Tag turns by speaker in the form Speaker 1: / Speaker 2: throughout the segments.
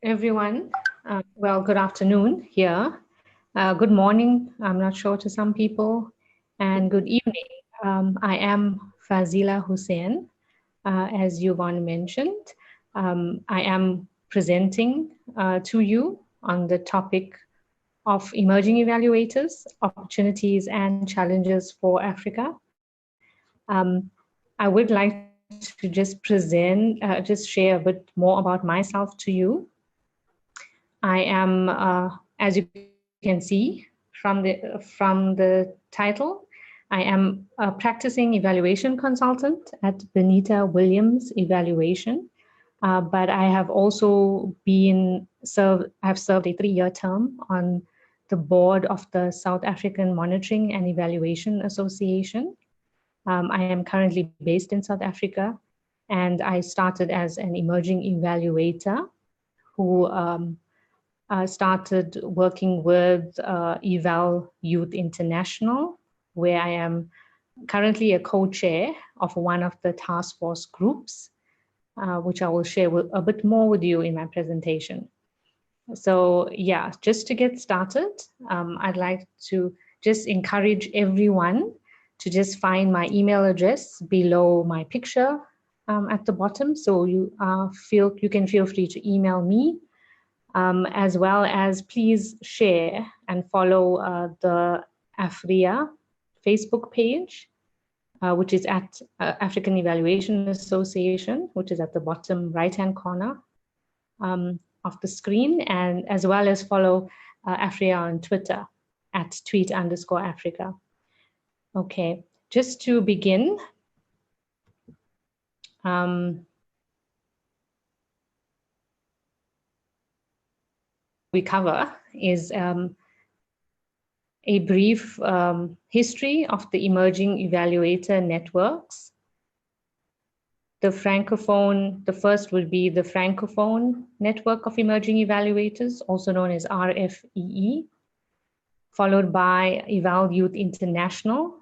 Speaker 1: everyone. Well, good afternoon here. Good morning, I'm not sure to some people, and good evening. I am Fazeela Hoosen, as Yvonne mentioned. I am presenting to you on the topic of emerging evaluators, opportunities and challenges for Africa. I would like to just share a bit more about myself to you. I am, as you can see from the title, I am a practicing evaluation consultant at Benita Williams Evaluation, but I have also served a 3-year term on the board of the South African Monitoring and Evaluation Association. I am currently based in South Africa, and I started as an emerging evaluator who started working with Eval Youth International, where I am currently a co-chair of one of the task force groups, which I will share a bit more with you in my presentation. So yeah, just to get started, I'd like to just encourage everyone to just find my email address below my picture at the bottom. So you can feel free to email me. As well as please share and follow the AfrEA Facebook page, which is at African Evaluation Association, which is at the bottom right-hand corner of the screen, and as well as follow AfrEA on Twitter at @tweet_Africa. Okay, just to begin, we cover is a brief history of the emerging evaluator networks. The first will be the Francophone Network of Emerging Evaluators, also known as AfrEA, followed by Eval Youth International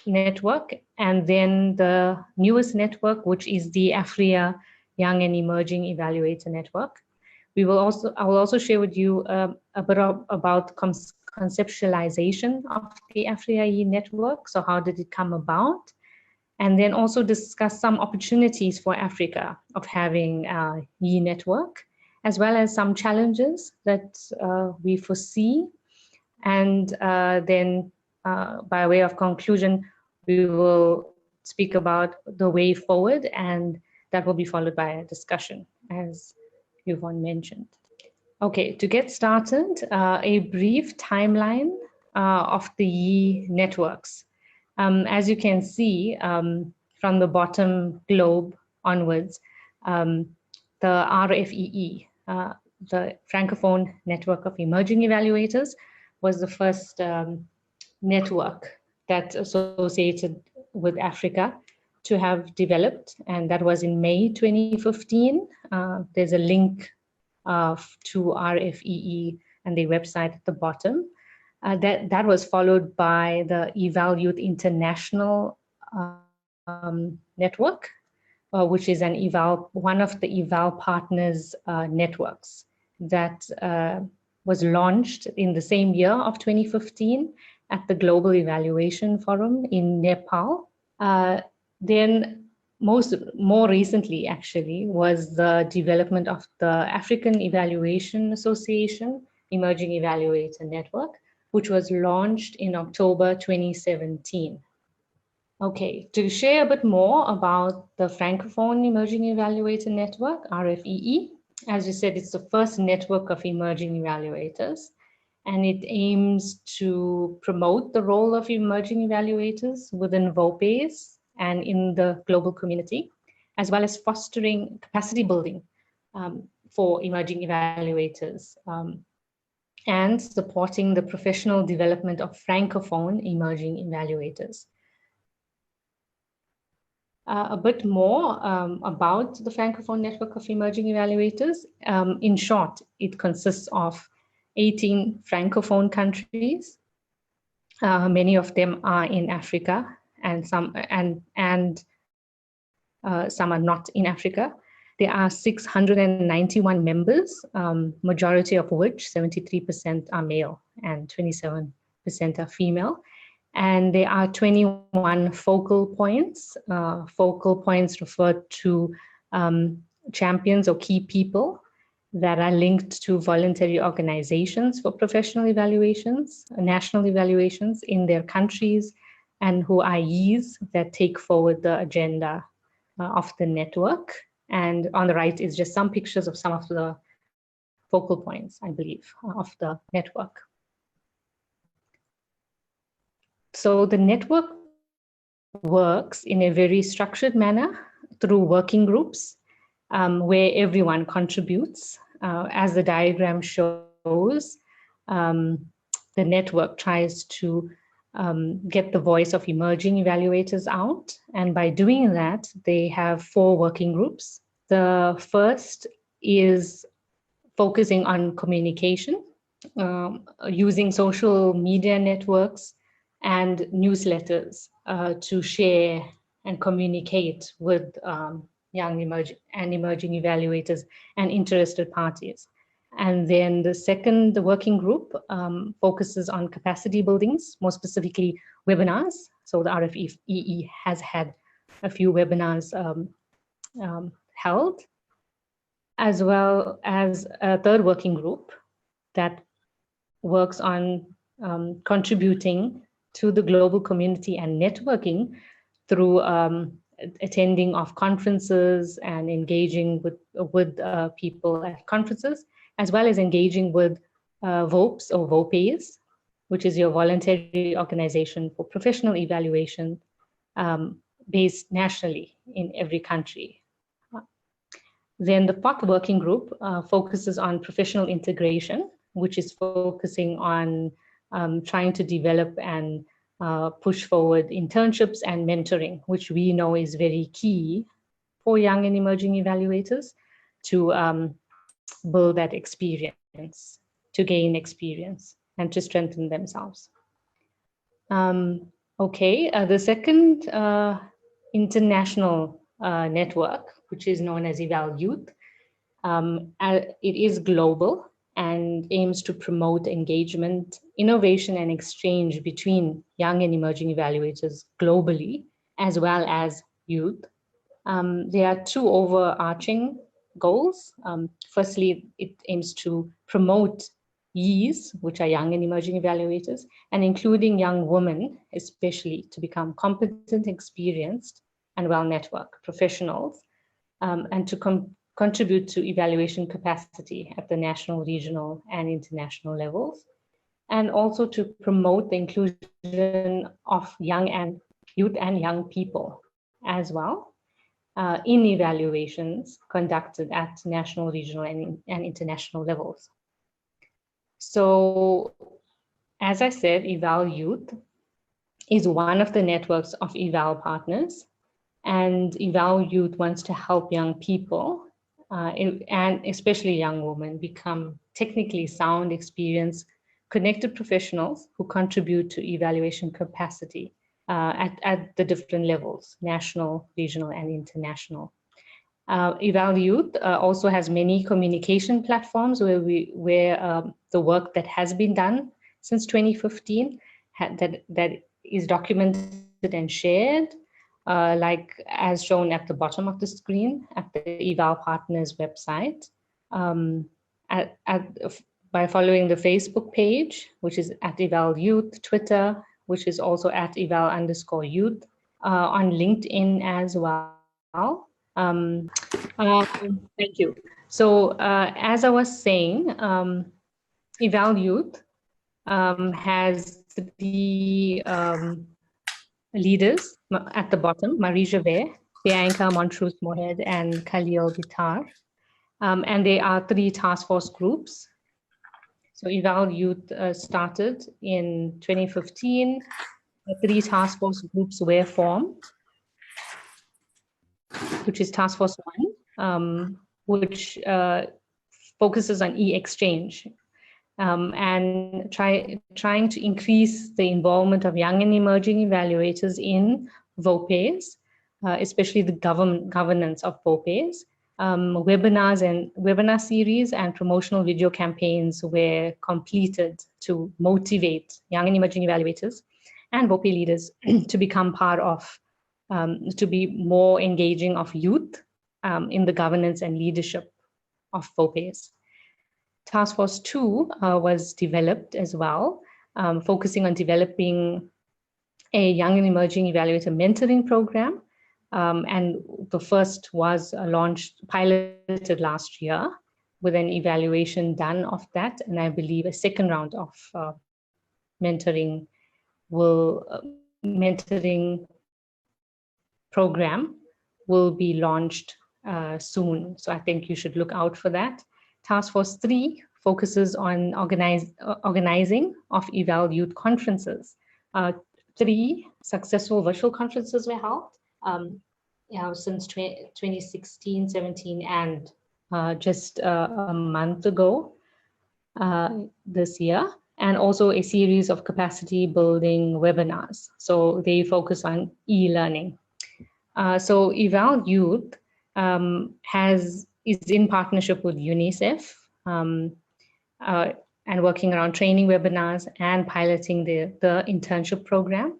Speaker 1: network, and then the newest network, which is the AfrEA Young and Emerging Evaluator Network. I will also share with you a bit about conceptualization of the AfrEA YEE network. So how did it come about? And then also discuss some opportunities for Africa of having a YEE network, as well as some challenges that we foresee. And then by way of conclusion, we will speak about the way forward, and that will be followed by a discussion, as Yvonne mentioned. Okay, to get started, a brief timeline of the YEE networks. As you can see from the bottom globe onwards, the AfrEA, the Francophone Network of Emerging Evaluators, was the first network that associated with Africa to have developed, and that was in May 2015. There's a link to AfrEA and the website at the bottom. That was followed by the Eval Youth International network, which is one of the Eval Partners networks that was launched in the same year of 2015 at the Global Evaluation Forum in Nepal. Then more recently, actually, was the development of the African Evaluation Association Emerging Evaluator Network, which was launched in October 2017. Okay, to share a bit more about the Francophone Emerging Evaluator Network, AfrEA, as you said, it's the first network of emerging evaluators, and it aims to promote the role of emerging evaluators within VOPEs and in the global community, as well as fostering capacity building for emerging evaluators and supporting the professional development of Francophone emerging evaluators. A bit more about the Francophone Network of Emerging Evaluators. In short, it consists of 18 Francophone countries. Many of them are in Africa, and some are not in Africa. There are 691 members, majority of which 73% are male and 27% are female. And there are 21 focal points. Focal points refer to champions or key people that are linked to voluntary organizations for professional evaluations, national evaluations in their countries, and who are YEEs that take forward the agenda of the network. And on the right is just some pictures of some of the focal points, I believe, of the network. So the network works in a very structured manner through working groups where everyone contributes. As the diagram shows, the network tries to get the voice of emerging evaluators out. And by doing that, they have 4 working groups. The first is focusing on communication, using social media networks and newsletters to share and communicate with young and emerging evaluators and interested parties. And then the working group focuses on capacity buildings, more specifically webinars. So the AfrEA YEE has had a few webinars held, as well as a third working group that works on contributing to the global community and networking through attending of conferences and engaging with people at conferences, as well as engaging with VOPs or VOPEs, which is your voluntary organization for professional evaluation based nationally in every country. Then the POC working group focuses on professional integration, which is focusing on trying to develop and push forward internships and mentoring, which we know is very key for young and emerging evaluators to build that experience, to gain experience and to strengthen themselves. The second international network, which is known as Eval Youth, it is global and aims to promote engagement, innovation, and exchange between young and emerging evaluators globally, as well as youth. There are 2 overarching goals. Firstly, it aims to promote YEEs, which are young and emerging evaluators, and including young women, especially, to become competent, experienced, and well-networked professionals, and to contribute to evaluation capacity at the national, regional, and international levels, and also to promote the inclusion of youth and young people as well in evaluations conducted at national, regional, and international levels. So, as I said, Eval Youth is one of the networks of Eval partners, and Eval Youth wants to help young people and especially young women become technically sound, experienced, connected professionals who contribute to evaluation capacity at the different levels, national, regional, and international. Eval Youth also has many communication platforms where the work that has been done since 2015 that is documented and shared, like as shown at the bottom of the screen at the Eval Partners website, by following the Facebook page, which is at Eval Youth, Twitter, which is also at Eval_Youth, on LinkedIn as well. Thank you. So as I was saying, Eval Youth has the leaders at the bottom: Marie Javert, Bianca Montrose Mohed, and Khalil Bitar. And there are 3 task force groups. So Eval Youth started in 2015. 3 task force groups were formed, which is Task Force 1, which focuses on e-exchange and trying to increase the involvement of young and emerging evaluators in VOPEs, especially the governance of VOPEs, Webinar series and promotional video campaigns were completed to motivate young and emerging evaluators and VOPE leaders to become part of, to be more engaging of youth in the governance and leadership of VOPEs. Task Force 2 was developed as well, focusing on developing a young and emerging evaluator mentoring program. And the first was piloted last year with an evaluation done of that. And I believe a second round of mentoring program will be launched soon. So I think you should look out for that. Task Force 3 focuses on organizing of eval youth conferences. 3 successful virtual conferences were held since 2016, 17, and just a month ago this year, and also a series of capacity building webinars. So they focus on e-learning. So Eval Youth is in partnership with UNICEF and working around training webinars and piloting the internship program.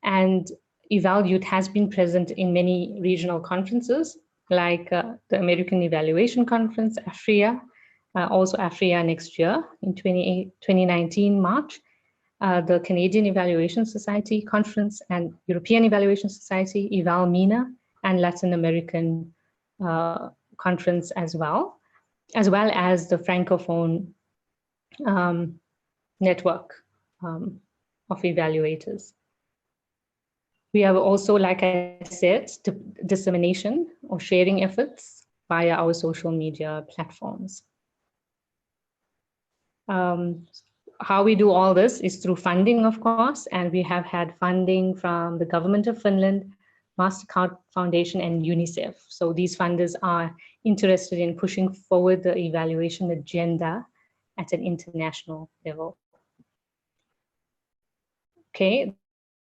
Speaker 1: And Eval Youth has been present in many regional conferences, like the American Evaluation Conference, AfrEA, also AfrEA next year in 2019 March, the Canadian Evaluation Society Conference and European Evaluation Society, EvalMENA, and Latin American Conference as well as the Francophone network of evaluators. We have also, like I said, dissemination or sharing efforts via our social media platforms. How we do all this is through funding, of course, and we have had funding from the Government of Finland, MasterCard Foundation, and UNICEF. So these funders are interested in pushing forward the evaluation agenda at an international level. Okay,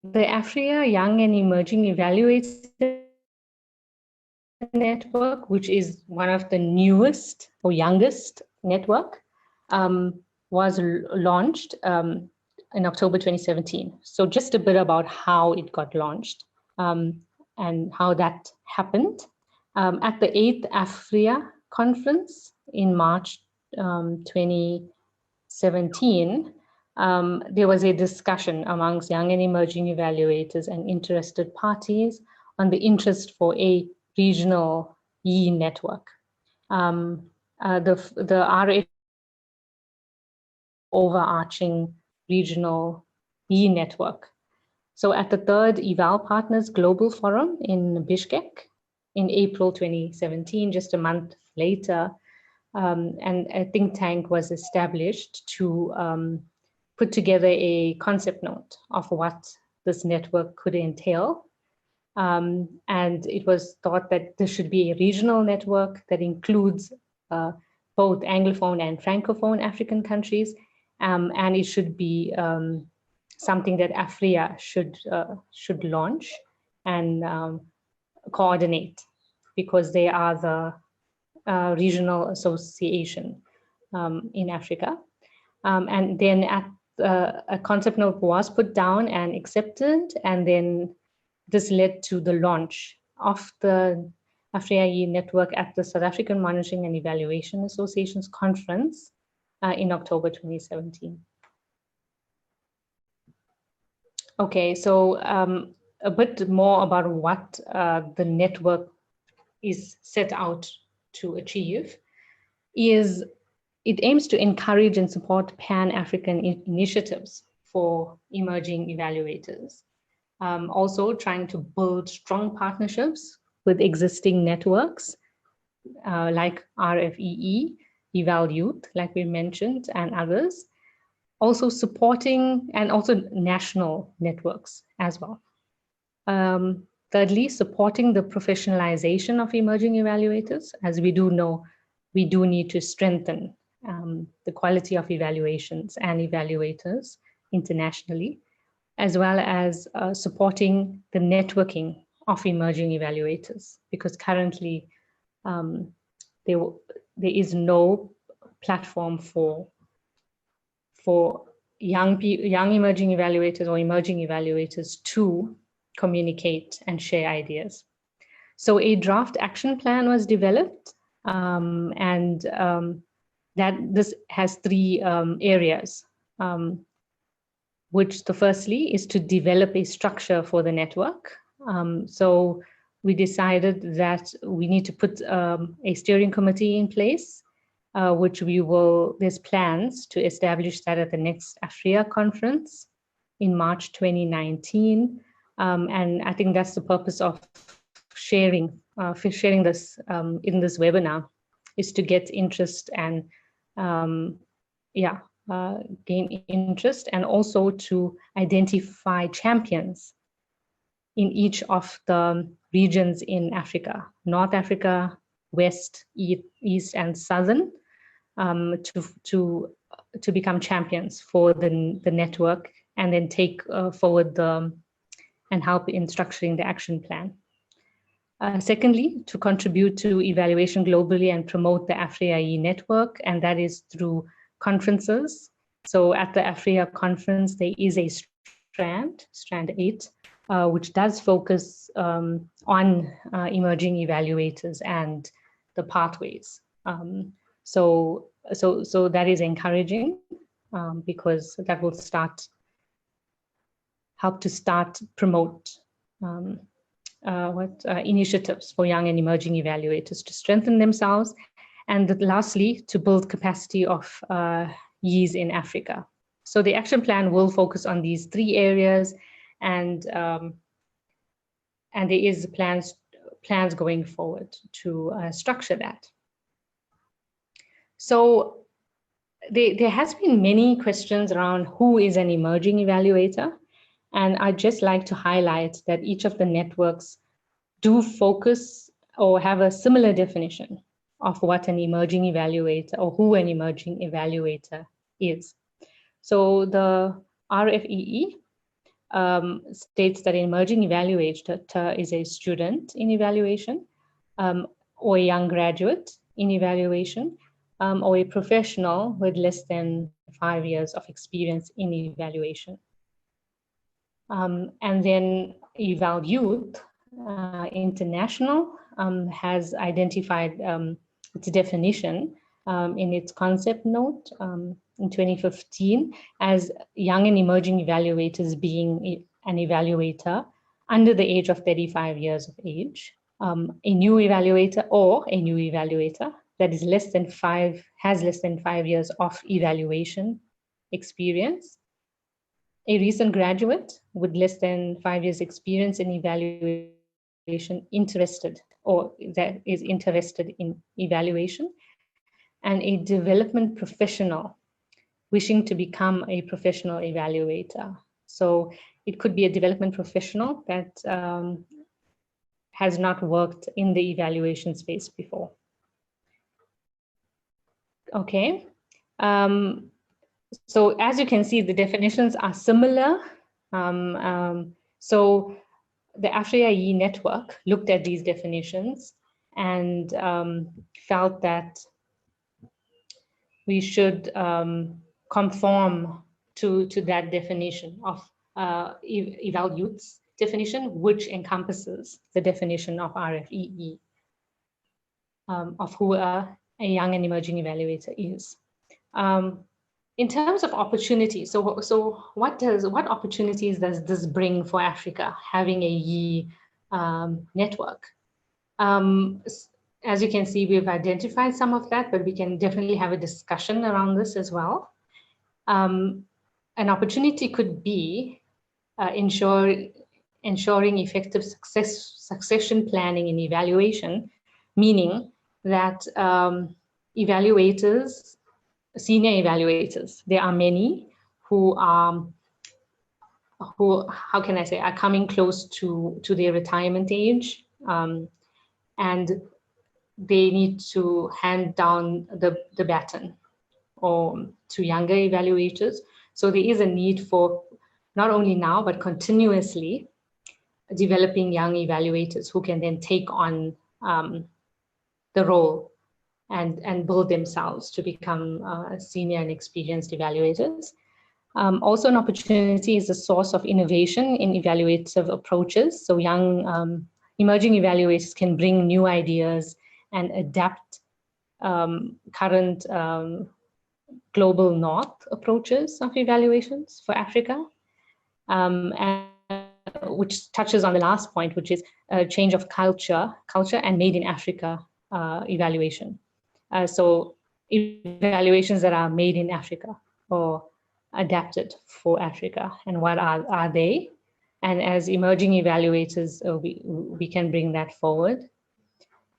Speaker 1: the AfrEA Young and Emerging Evaluators Network, which is one of the newest or youngest network, was launched in October 2017. So just a bit about how it got launched and how that happened. At the 8th AfrEA conference in March 2017, there was a discussion amongst young and emerging evaluators and interested parties on the interest for a regional YEE network. The RF overarching regional YEE network. So at the 3rd Eval Partners Global Forum in Bishkek in April 2017, just a month later, and a think tank was established to put together a concept note of what this network could entail. And it was thought that there should be a regional network that includes both Anglophone and Francophone African countries, and it should be something that AfrEA should launch and coordinate, because they are the regional association in Africa. And then a concept note was put down and accepted, and then this led to the launch of the AfrEA YEE network at the South African Monitoring and Evaluation Association's conference in October 2017. Okay, so a bit more about what the network is set out to achieve is it aims to encourage and support Pan-African initiatives for emerging evaluators. Also trying to build strong partnerships with existing networks like AfrEA, Eval Youth, like we mentioned, and others. Also supporting, and also national networks as well. Thirdly, supporting the professionalization of emerging evaluators. As we do know, we do need to strengthen the quality of evaluations and evaluators internationally, as well as supporting the networking of emerging evaluators, because currently there is no platform for young emerging evaluators or emerging evaluators to communicate and share ideas. So a draft action plan was developed, that this has three areas, which the firstly is to develop a structure for the network. So we decided that we need to put a steering committee in place, which there's plans to establish that at the next AfrEA conference in March 2019. And I think that's the purpose of sharing this in this webinar, is to get interest and gain interest, and also to identify champions in each of the regions in Africa, North Africa, West, East, and Southern, to become champions for the network, and then take forward and help in structuring the action plan. Secondly, to contribute to evaluation globally and promote the AfrEA YEE network, and that is through conferences. So at the AfrEA conference, there is a strand 8, which does focus on emerging evaluators and the pathways. So that is encouraging, because that will help to promote initiatives for young and emerging evaluators to strengthen themselves, and lastly, to build capacity of YEEs in Africa. So the action plan will focus on these three areas, and there is plans going forward to structure that. So there has been many questions around who is an emerging evaluator, and I'd just like to highlight that each of the networks do focus or have a similar definition of what an emerging evaluator, or who an emerging evaluator is. So the AfrEA states that an emerging evaluator is a student in evaluation, or a young graduate in evaluation, or a professional with less than 5 years of experience in evaluation. And then Eval Youth International has identified its definition in its concept note in 2015 as young and emerging evaluators being an evaluator under the age of 35 years of age, a new evaluator or a new evaluator that is has less than 5 years of evaluation experience, a recent graduate with less than 5 years experience in evaluation interested in evaluation, and a development professional wishing to become a professional evaluator. So it could be a development professional that has not worked in the evaluation space before. Okay. So as you can see, the definitions are similar. So the AfrEA YEE network looked at these definitions and felt that we should conform to that definition of Eval Youth's definition, which encompasses the definition of AfrEA of who a young and emerging evaluator is. In terms of opportunity, so what opportunities does this bring for Africa, having a YEE network? As you can see, we've identified some of that, but we can definitely have a discussion around this as well. An opportunity could be ensuring effective succession planning and evaluation, meaning that senior evaluators, there are many who how can I say, are coming close to their retirement age, and they need to hand down the baton to younger evaluators. So there is a need for not only now, but continuously developing young evaluators who can then take on the role and build themselves to become senior and experienced evaluators. Also, an opportunity is a source of innovation in evaluative approaches. So young emerging evaluators can bring new ideas and adapt current global north approaches of evaluations for Africa, and which touches on the last point, which is a change of culture and made in Africa evaluation. So evaluations that are made in Africa or adapted for Africa, and what are they? And as emerging evaluators, we can bring that forward.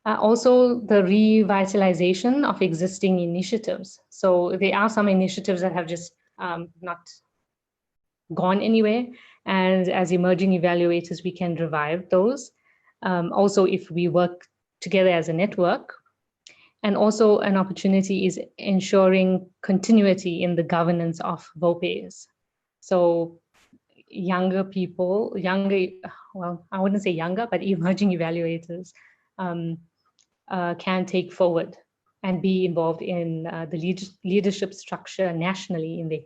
Speaker 1: Also, the revitalization of existing initiatives. So there are some initiatives that have just not gone anywhere, and as emerging evaluators, we can revive those. Also, if we work together as a network. And also an opportunity is ensuring continuity in the governance of VOPEs. So younger people, well, I wouldn't say younger, but emerging evaluators can take forward and be involved in the leadership structure nationally in the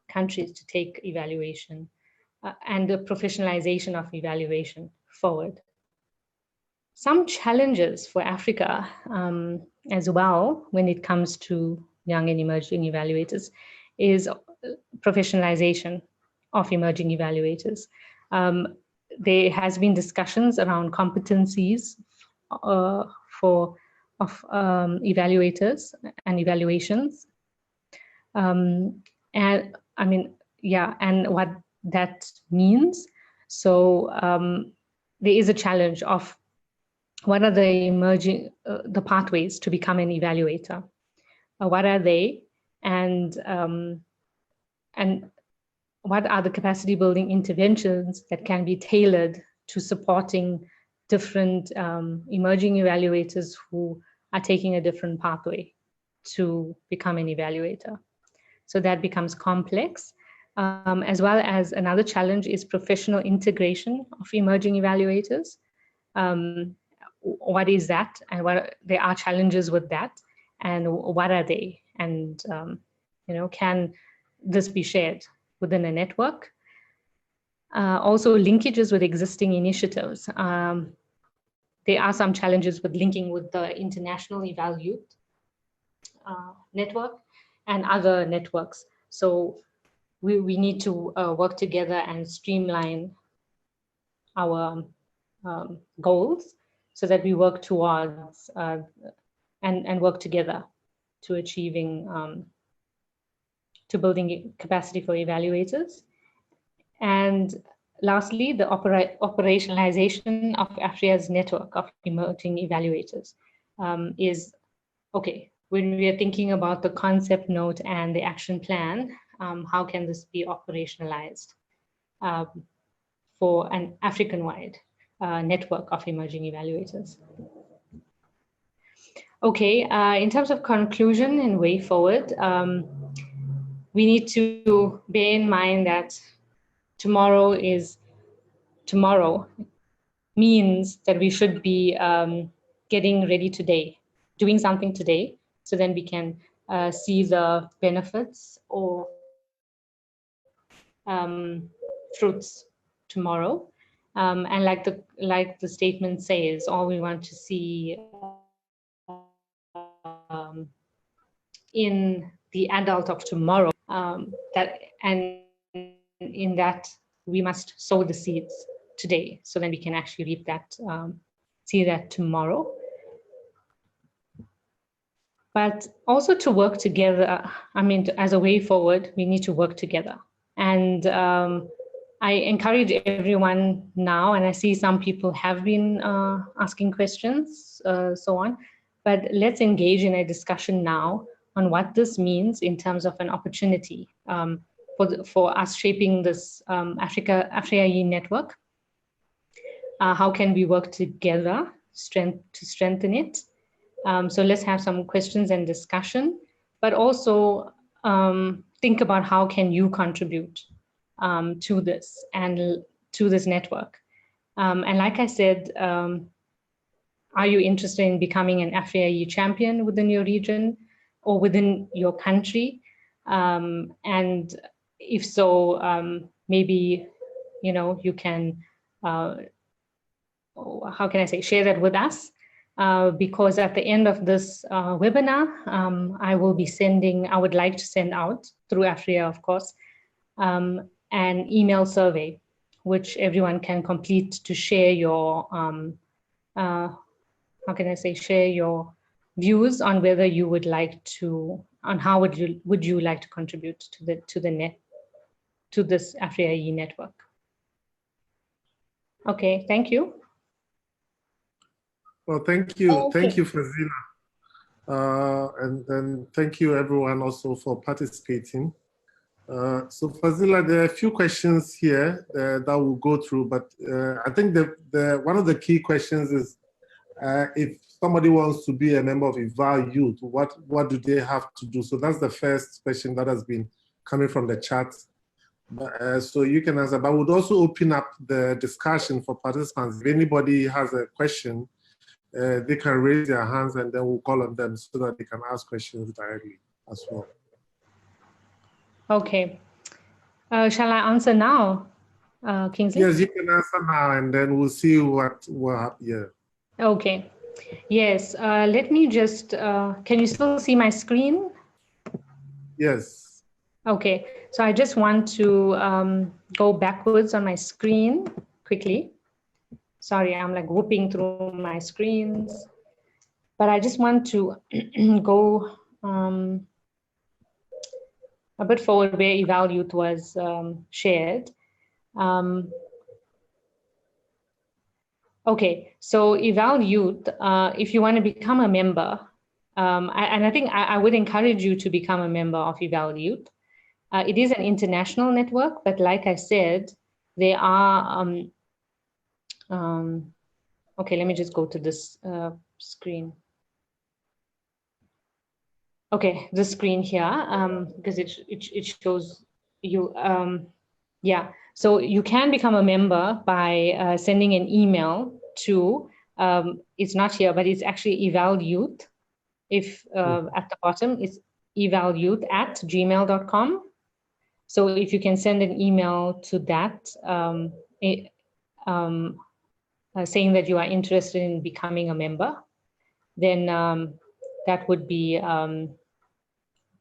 Speaker 1: countries to take evaluation and the professionalization of evaluation forward. Some challenges for Africa as well when it comes to young and emerging evaluators is professionalization of emerging evaluators. There has been discussions around competencies of evaluators and evaluations. And I mean, yeah, and what that means. So there is a challenge of what are the emerging, the pathways to become an evaluator? What are they? And what are the capacity building interventions that can be tailored to supporting different emerging evaluators who are taking a different pathway to become an evaluator? So that becomes complex. As well as another challenge is professional integration of emerging evaluators. What is that, and what there are challenges with that, and what are they, and you know, can this be shared within a network? Also, linkages with existing initiatives. There are some challenges with linking with the International Evaluate network and other networks. So we need to work together and streamline our goals, so that we work towards and work together to achieving, to building capacity for evaluators. And lastly, the operationalization of AfrEA's network of emerging evaluators is, okay, when we are thinking about the concept note and the action plan, how can this be operationalized for an African-wide network of emerging evaluators? Okay, in terms of conclusion and way forward, we need to bear in mind that tomorrow means that we should be getting ready today, doing something today, so then we can see the benefits or fruits tomorrow. And like the statement says, all we want to see in the adult of tomorrow, and in that we must sow the seeds today, so then we can actually reap that, see that tomorrow. But also to work together, I mean, as a way forward, we need to work together. And I encourage everyone now, and I see some people have been asking questions, so on, but let's engage in a discussion now on what this means in terms of an opportunity for us shaping this AfrEA YEE network. How can we work together to strengthen it? So let's have some questions and discussion, but also think about how can you contribute to this and to this network. And like I said, are you interested in becoming an AfrEA YEE champion within your region or within your country? And if so, maybe, you know, you can, how can I say, share that with us. Because at the end of this webinar, I will be sending, I would like to send out through AfrEA, of course, an email survey, which everyone can complete to share your, how can I say, share your views on whether you would like to, on how would you like to contribute to this AfrEA YEE network. Okay, thank you.
Speaker 2: Well, thank you.
Speaker 1: Okay.
Speaker 2: Thank you, Fazeela. And thank you everyone also for participating. So Fazeela, there are a few questions here that we'll go through, but I think one of the key questions is if somebody wants to be a member of Eval Youth, what do they have to do? So that's the first question that has been coming from the chat. So you can answer, but we'll also open up the discussion for participants. If anybody has a question, they can raise their hands and then we'll call on them so that they can ask questions directly as well.
Speaker 1: Okay. Shall I answer now, Kingsley?
Speaker 2: Yes, you can answer now and then we'll see what happens. Yeah.
Speaker 1: Okay. Yes. Let me just, can you still see my screen?
Speaker 2: Yes.
Speaker 1: Okay. So I just want to go backwards on my screen quickly. Sorry, I'm like whooping through my screens. But I just want to go a bit forward where Eval Youth was shared. Okay, so Eval Youth, if you want to become a member, and I think I would encourage you to become a member of Eval Youth. It is an international network, but like I said, there are, okay, let me just go to this screen. Okay, the screen here, because it shows you, yeah. So you can become a member by sending an email to, it's not here, but it's actually Eval Youth. If at the bottom, it's evalyouth@gmail.com. So if you can send an email to that, saying that you are interested in becoming a member, then that would be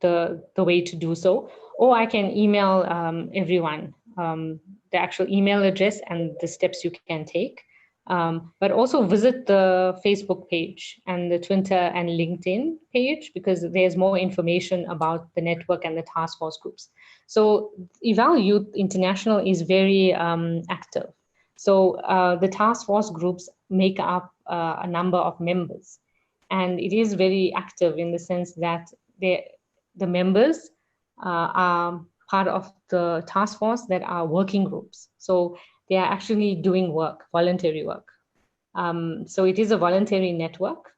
Speaker 1: the way to do so. Or I can email everyone the actual email address and the steps you can take. But also visit the Facebook page and the Twitter and LinkedIn page, because there's more information about the network and the task force groups. So Eval Youth International is very active. So the task force groups make up a number of members. And it is very active in the sense that the members are part of the task force that are working groups. So they are actually doing work, voluntary work. So it is a voluntary network,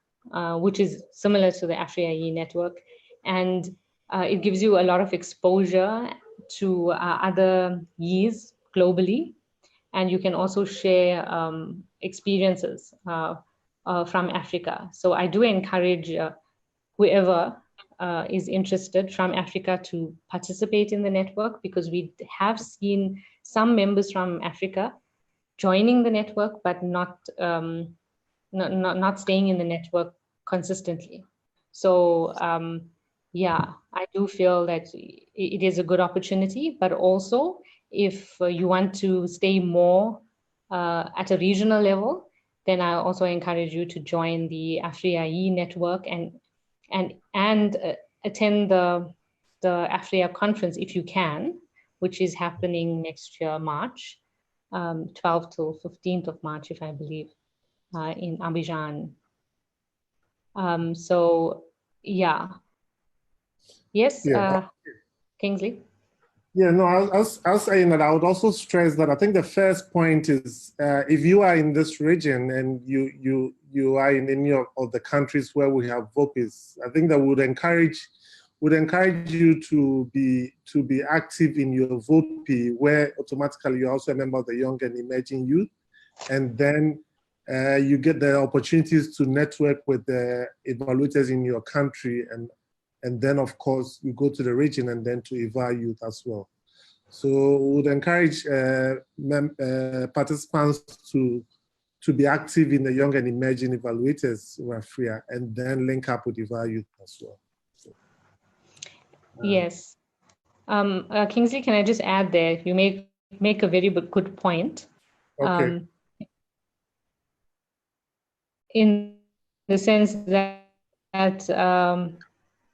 Speaker 1: which is similar to the AfrEA YEE network. And it gives you a lot of exposure to other YEEs globally. And you can also share experiences from Africa. So I do encourage whoever is interested from Africa to participate in the network, because we have seen some members from Africa joining the network, but not staying in the network consistently. So yeah, I do feel that it is a good opportunity, but also if you want to stay more at a regional level, then I also encourage you to join the AfrEA YEE network and attend the AfrEA conference if you can, which is happening next year, March, 12th till 15th of March, if I believe, in Abidjan. So yeah. Yes,
Speaker 2: yeah.
Speaker 1: Kingsley?
Speaker 2: Yeah, no, I was saying that I would also stress that I think the first point is if you are in this region and you are in any of the countries where we have VOPs, I think that would encourage you to be active in your VOP, where automatically you're also a member of the Young and Emerging Youth, and then you get the opportunities to network with the evaluators in your country, and then of course you go to the region and then to EVA Youth as well. So we would encourage participants to be active in the Young and Emerging Evaluators in AfrEA, and then link up with EVA Youth as well. So,
Speaker 1: yes. Kingsley, can I just add there? You make a very good point.
Speaker 2: okay.
Speaker 1: In the sense that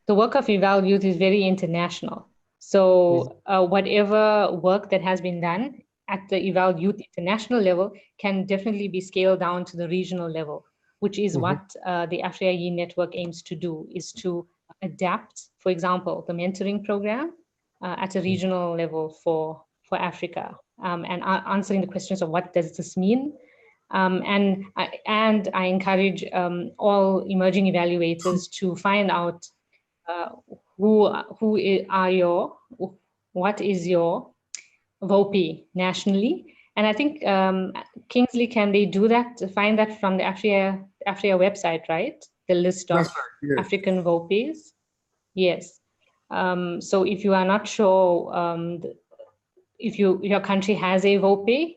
Speaker 1: the work of EVA Youth is very international. So whatever work that has been done at the EVA Youth international level can definitely be scaled down to the regional level, which is what the AfrEA YEE network aims to do, is to adapt, for example, the mentoring program at a regional level for Africa, and answering the questions of what does this mean. And I encourage all emerging evaluators to find out what is your VOPE nationally. And I think, Kingsley, can they do that, find that from the AfrEA website, right? The list of
Speaker 2: yes.
Speaker 1: African VOPEs? Yes. So if you are not sure if your country has a VOPE,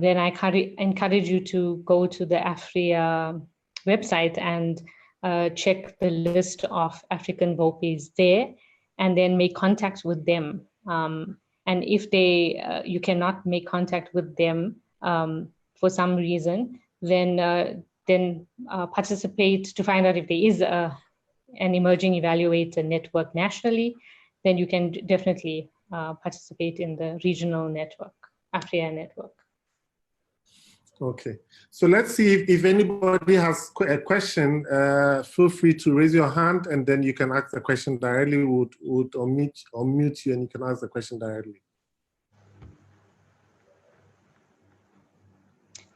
Speaker 1: then I encourage you to go to the AfrEA website and check the list of African VOPEs there, and then make contact with them. And if you cannot make contact with them for some reason, then participate to find out if there is an emerging evaluator network nationally. Then you can definitely participate in the regional network, AfrEA network.
Speaker 2: Okay, so let's see if anybody has a question. Feel free to raise your hand, and then you can ask the question directly. We would unmute you, and you can ask the question directly.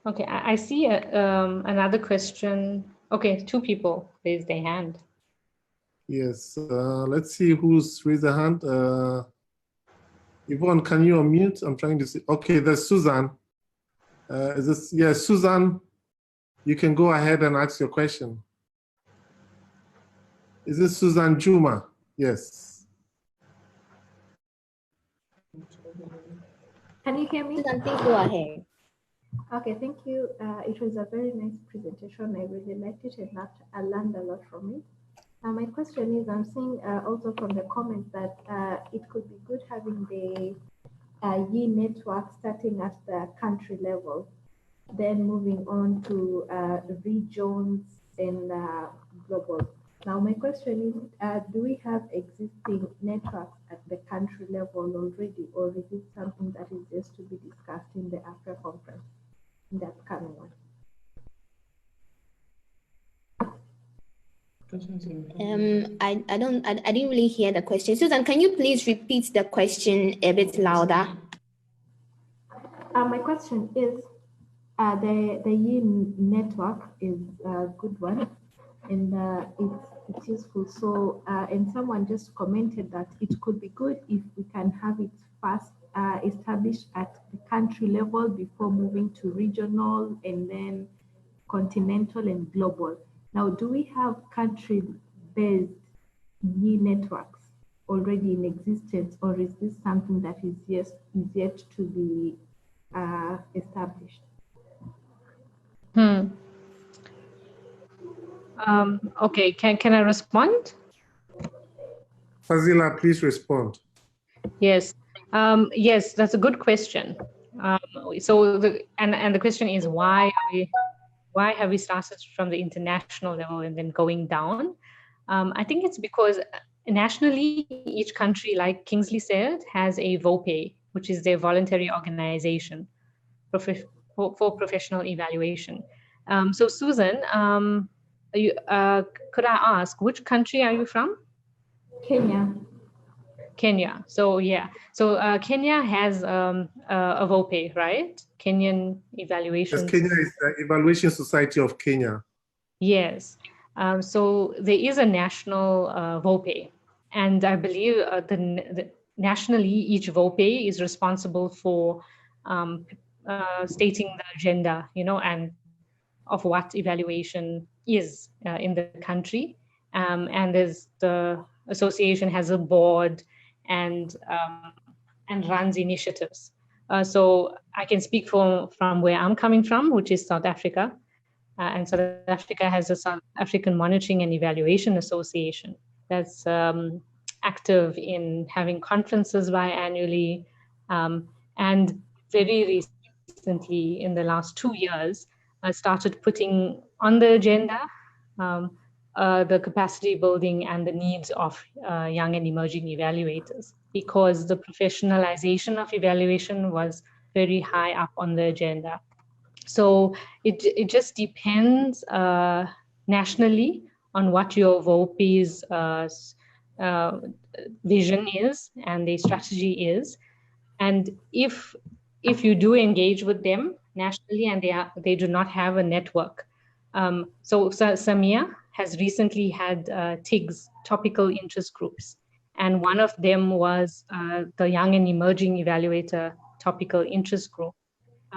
Speaker 1: Okay, I see another question. Okay, 2 people raised their hand.
Speaker 2: Yes, let's see who's raised their hand. Yvonne, can you unmute? I'm trying to see. Okay, there's Susan. Is this, yes, Susan, you can go ahead and ask your question. Is this Susan Juma? Yes.
Speaker 3: Can you hear me?
Speaker 4: Susan, please go ahead.
Speaker 3: Okay, thank you. It was a very nice presentation. I really liked it, and I learned a lot from it. My question is, I'm seeing also from the comments that it could be good having the YEE network starting at the country level, then moving on to regions and global. Now, my question is, do we have existing networks at the country level already, or is it something that is just to be discussed in the AfrEA conference, in the upcoming one?
Speaker 4: I didn't really hear the question. Susan, can you please repeat the question a bit louder?
Speaker 3: My question is, the YEE network is a good one, and it's useful. So, and someone just commented that it could be good if we can have it first established at the country level before moving to regional and then continental and global. Now, do we have country-based YEE networks already in existence, or is this something that is yet to be established?
Speaker 1: Okay, can I respond?
Speaker 2: Fazeela, please respond.
Speaker 1: Yes, yes, that's a good question. So the question is, why have we started from the international level and then going down? I think it's because nationally, each country, like Kingsley said, has a VOPE, which is their voluntary organization for professional evaluation. So Susan, could I ask, which country are you from?
Speaker 3: Kenya.
Speaker 1: Kenya. So yeah. So Kenya has a VOPE, right? Kenyan Evaluation.
Speaker 2: Yes, Kenya is the Evaluation Society of Kenya.
Speaker 1: Yes. So there is a national VOPE, and I believe nationally each VOPE is responsible for stating the agenda, and of what evaluation is in the country. And there's the association has a board and runs initiatives. So I can speak from where I'm coming from, which is South Africa. And South Africa has a South African Monitoring and Evaluation Association that's active in having conferences biannually. And very recently, in the last 2 years, started putting on the agenda the capacity building and the needs of young and emerging evaluators, because the professionalization of evaluation was very high up on the agenda. So it just depends nationally on what your VOP's vision is and their strategy is. And if you do engage with them nationally and they do not have a network. So SAMIA has recently had TIGs, topical interest groups. And one of them was the Young and Emerging Evaluator topical interest group.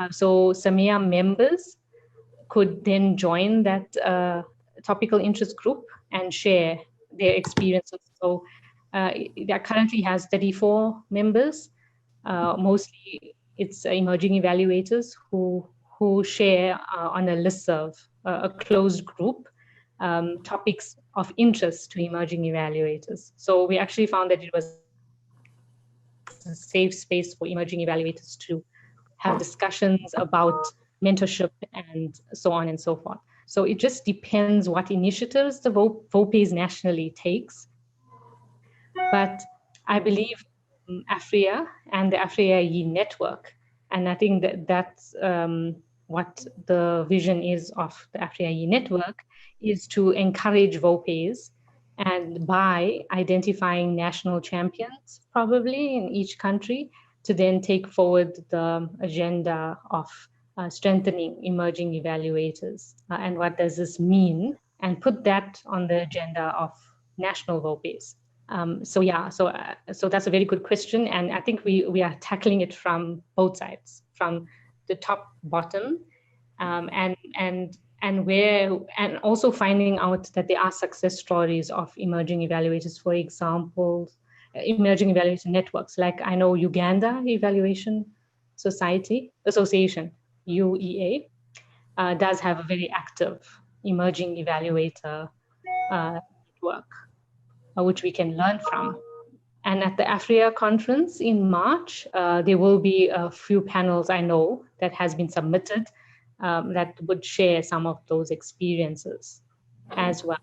Speaker 1: So SAMIA members could then join that topical interest group and share their experiences. So that currently has 34 members. Mostly it's emerging evaluators who share on a listserv, a closed group, topics of interest to emerging evaluators. So we actually found that it was a safe space for emerging evaluators to have discussions about mentorship and so on and so forth. So it just depends what initiatives the VOPEs nationally takes. But I believe AfrEA and the AfrEA YEE network, and I think that's what the vision is of the AfrEA YEE network, is to encourage VOPEs, and by identifying national champions, probably in each country, to then take forward the agenda of strengthening emerging evaluators. And what does this mean? And put that on the agenda of national VOPEs. So that's a very good question. And I think we are tackling it from both sides, from the top, bottom, and also finding out that there are success stories of emerging evaluators, for example, emerging evaluation networks. Like I know Uganda Evaluation Association, UEA, does have a very active emerging evaluator network, which we can learn from. And at the AfrEA conference in March, there will be a few panels I know that has been submitted that would share some of those experiences as well.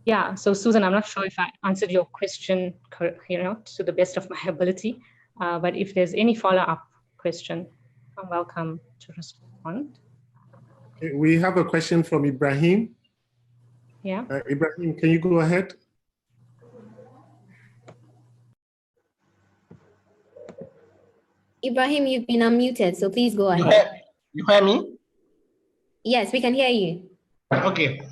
Speaker 1: Yeah, so Susan, I'm not sure if I answered your question, to the best of my ability, but if there's any follow-up question, I'm welcome to respond.
Speaker 2: We have a question from Ibrahim.
Speaker 1: Yeah.
Speaker 2: Ibrahim, can you go ahead?
Speaker 4: Ibrahim, you've been unmuted, so please go ahead.
Speaker 5: You hear me?
Speaker 4: Yes, we can hear you.
Speaker 5: Okay.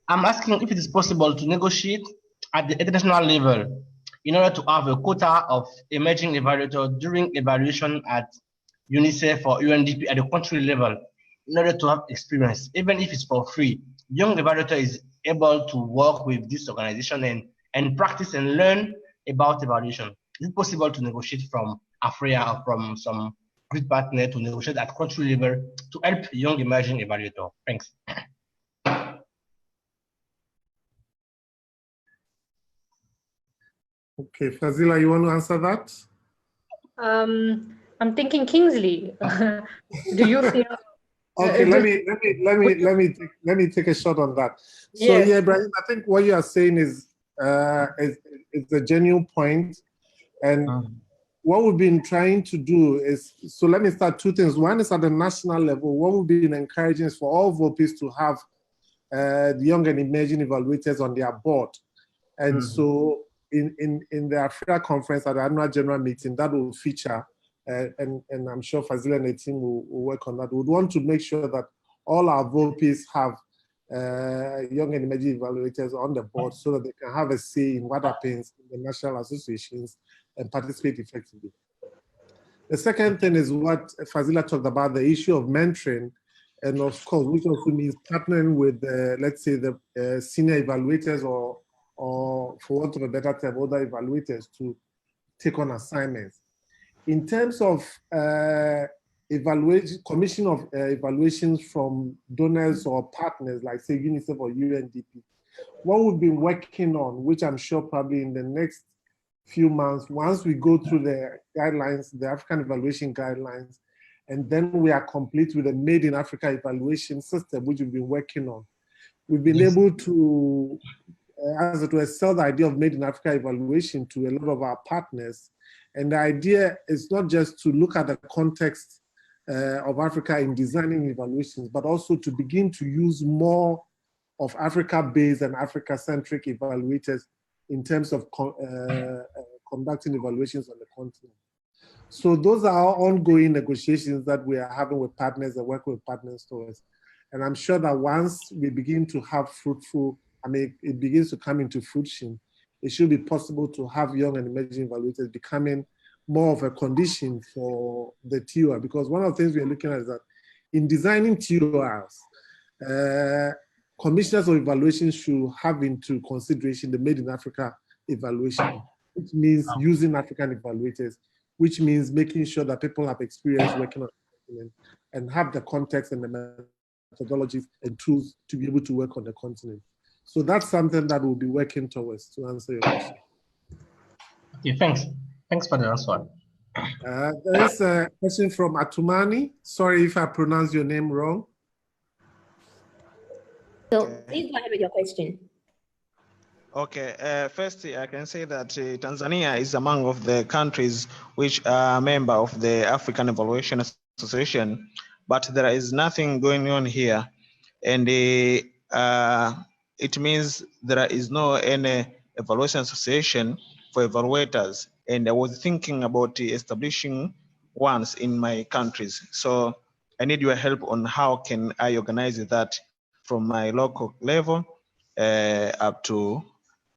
Speaker 5: I'm asking if it is possible to negotiate at the international level in order to have a quota of emerging evaluators during evaluation at UNICEF or UNDP at the country level in order to have experience, even if it's for free. Young evaluator is able to work with this organization and practice and learn about evaluation. Is it possible to negotiate from AfrEA or from some grid partner to negotiate at country level to help young emerging evaluator? Thanks.
Speaker 2: Okay, Fazeela, you want to answer that?
Speaker 1: I'm thinking Kingsley. Do you feel?
Speaker 2: Okay, let me take a shot on that. So yes. Yeah, Brian, I think what you are saying is a genuine point, and what we've been trying to do is, so let me start two things. One is at the national level. What we've been encouraging is for all VOPs to have the young and emerging evaluators on their board, and so in the AfrEA conference at the annual general meeting, that will feature. And I'm sure Fazeela and the team will work on that. We would want to make sure that all our VOPs have young and emerging evaluators on the board so that they can have a say in what happens in the national associations and participate effectively. The second thing is what Fazeela talked about, the issue of mentoring. And of course, which also means partnering with, let's say, the senior evaluators or for want of a better term, other evaluators to take on assignments. In terms of commission of evaluations from donors or partners, like say UNICEF or UNDP, what we've been working on, which I'm sure probably in the next few months, once we go through the guidelines, the African evaluation guidelines, and then we are complete with the Made in Africa evaluation system, which we've been working on. We've been able to, as it were, sell the idea of Made in Africa evaluation to a lot of our partners. And the idea is not just to look at the context of Africa in designing evaluations, but also to begin to use more of Africa-based and Africa-centric evaluators in terms of conducting evaluations on the continent. So those are our ongoing negotiations that we are having with partners and working with partners towards. And I'm sure that once we begin to have fruitful, it begins to come into fruition, it should be possible to have young and emerging evaluators becoming more of a condition for the TOR. Because one of the things we're looking at is that in designing TORs, commissioners of evaluation should have into consideration the Made in Africa evaluation, which means using African evaluators, which means making sure that people have experience working on the continent and have the context and the methodologies and tools to be able to work on the continent. So that's something that we'll be working towards, to answer your question.
Speaker 5: Okay, thanks. Thanks for the answer.
Speaker 2: There is a question from Atumani. Sorry if I pronounced your name wrong.
Speaker 4: So please go ahead with your question.
Speaker 6: Okay, firstly, I can say that Tanzania is among of the countries which are a member of the African Evaluation Association, but there is nothing going on here. And it means there is no any evaluation association for evaluators. And I was thinking about establishing ones in my countries. So I need your help on how can I organize that from my local level up to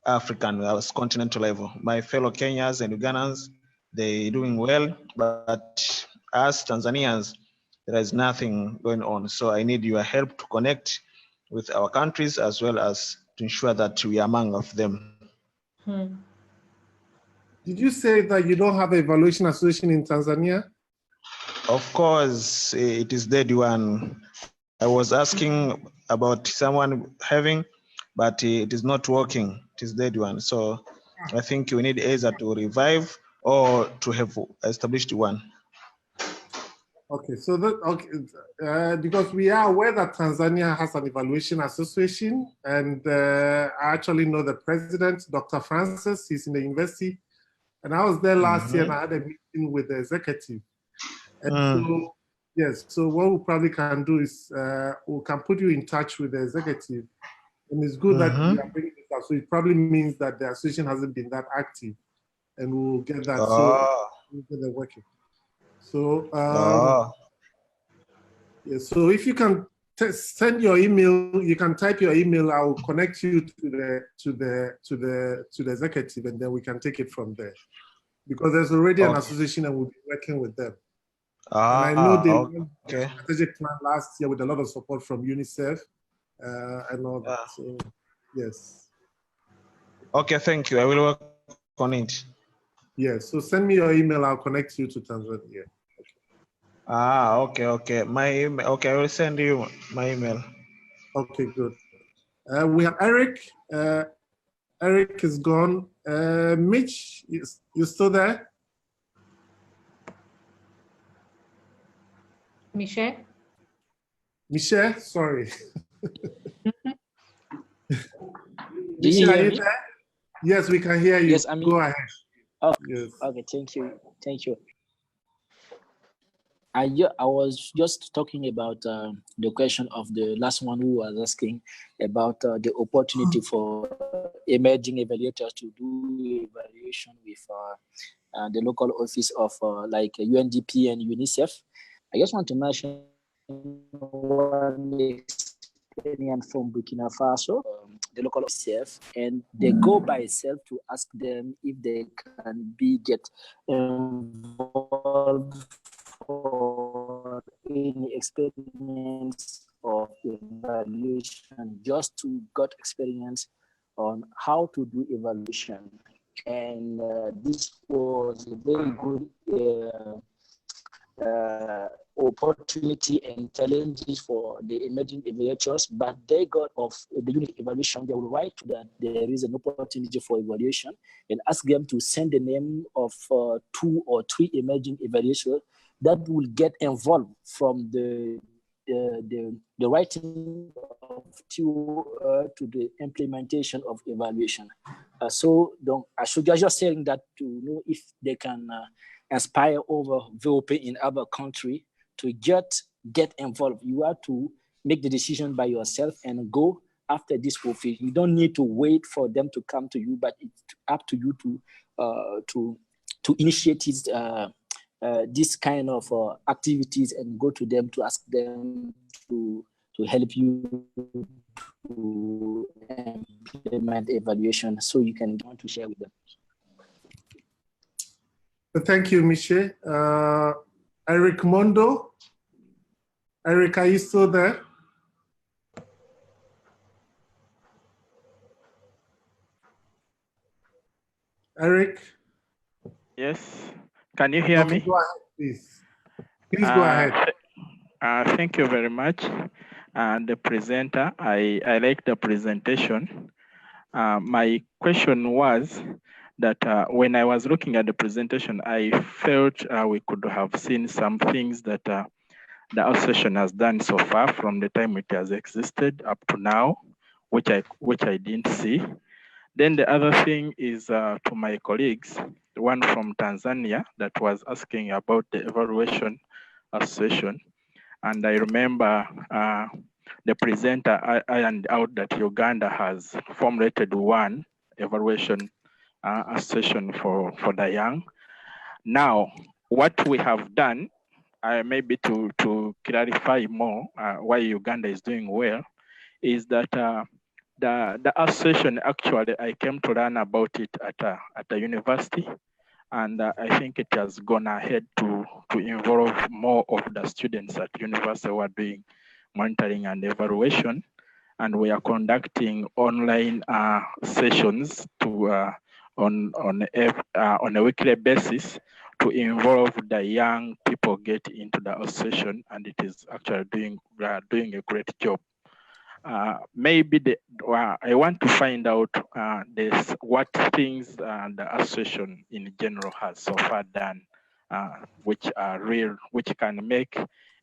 Speaker 6: African, continental level. My fellow Kenyans and Ugandans, they're doing well, but as Tanzanians, there is nothing going on. So I need your help to connect with our countries as well as to ensure that we are among of them.
Speaker 2: Did you say that you don't have an evaluation association in Tanzania?
Speaker 6: Of course, it is dead one. I was asking about someone having, but it is not working. It is dead one. So I think we need either to revive or to have established one.
Speaker 2: Okay, so that, because we are aware that Tanzania has an evaluation association, and I actually know the president, Dr. Francis, he's in the university, and I was there last year and I had a meeting with the executive. And so, yes, so what we probably can do is we can put you in touch with the executive, and it's good that you are bringing this up. So it probably means that the association hasn't been that active, and we'll get that. So we'll get that working. So, yeah, so if you can send your email, you can type your email. I will connect you to the executive, and then we can take it from there. Because there's already an association, and we'll be working with them. And I know they did a strategic plan last year with a lot of support from UNICEF and all that. So, yes.
Speaker 6: Okay, thank you. I will work on it.
Speaker 2: Yes. So send me your email. I'll connect you to Tanzania.
Speaker 6: Okay. My email. Okay, I will send you my email.
Speaker 2: Okay, good. We have Eric. Eric is gone. Mitch, you still there?
Speaker 1: Michelle?
Speaker 2: Michelle, sorry.
Speaker 7: Do you hear me?
Speaker 2: There? Yes, we can hear you.
Speaker 7: Yes,
Speaker 2: Go ahead.
Speaker 7: Oh,
Speaker 2: yes.
Speaker 7: Okay, thank you. I was just talking about the question of the last one who was asking about the opportunity for emerging evaluators to do evaluation with the local office of like UNDP and UNICEF. I just want to mention one experience from Burkina Faso, the local UNICEF, and they go by itself to ask them if they can get involved for or any experience of evaluation, just to get experience on how to do evaluation. And this was a very good opportunity and challenges for the emerging evaluators, but they got off the unit evaluation. They will write that there is an opportunity for evaluation and ask them to send the name of 2 or 3 emerging evaluators that will get involved from the writing of to the implementation of evaluation. So I should just saying that to know if they can inspire over VOP in other country to get involved. You have to make the decision by yourself and go after this VOP. You don't need to wait for them to come to you, but it's up to you to initiate this kind of activities and go to them to ask them to help you to implement evaluation, so you can want to share with them.
Speaker 2: Thank you, Miche. Eric Mondo. Eric, are you still there? Eric?
Speaker 8: Yes. Can you hear me?
Speaker 2: Go ahead, please. Please go ahead.
Speaker 8: Thank you very much. The presenter, I like the presentation. My question was that when I was looking at the presentation, I felt we could have seen some things that the association has done so far from the time it has existed up to now, which I didn't see. Then the other thing is to my colleagues, the one from Tanzania that was asking about the evaluation association. And I remember the presenter ironed out that Uganda has formulated one evaluation association for the young. Now, what we have done, maybe to clarify more why Uganda is doing well, is that the association, actually, I came to learn about it at a university, and I think it has gone ahead to involve more of the students at university who are doing monitoring and evaluation, and we are conducting online sessions on a weekly basis to involve the young people get into the association, and it is actually doing a great job. Maybe I want to find out what things the association in general has so far done, which are real, which can make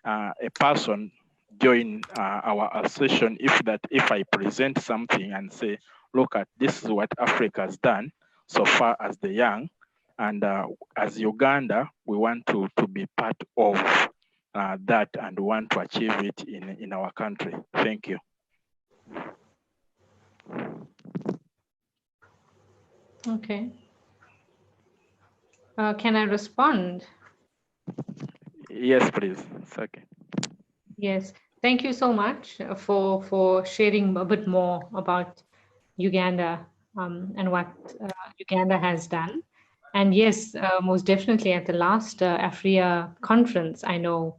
Speaker 8: a person join our association. If I present something and say, look at this is what Africa has done so far as the young, and as Uganda, we want to be part of that and want to achieve it in our country. Thank you.
Speaker 1: Okay. Can I respond?
Speaker 8: Yes, please. It's okay.
Speaker 1: Yes. Thank you so much for sharing a bit more about Uganda and what Uganda has done. And yes, most definitely at the last AfrEA conference, I know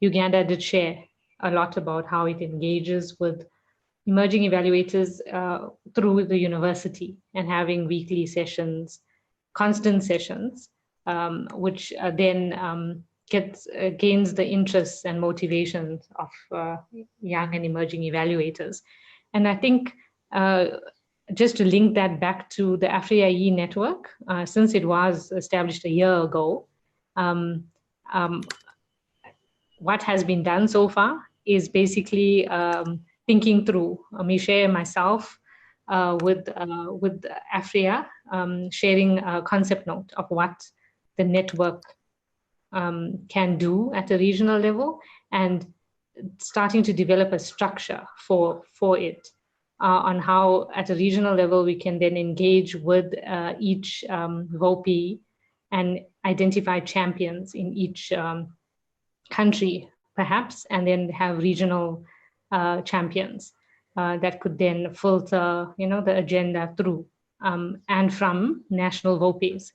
Speaker 1: Uganda did share a lot about how it engages with emerging evaluators through the university and having weekly sessions, constant sessions, which then gains the interests and motivations of young and emerging evaluators. And I think just to link that back to the AfrEA YEE network, since it was established a year ago, what has been done so far is basically thinking through, Miche and myself, with AfrEA, sharing a concept note of what the network can do at a regional level, and starting to develop a structure for it on how at a regional level we can then engage with each VOP and identify champions in each country perhaps, and then have regional champions that could then filter the agenda through and from national VOPs.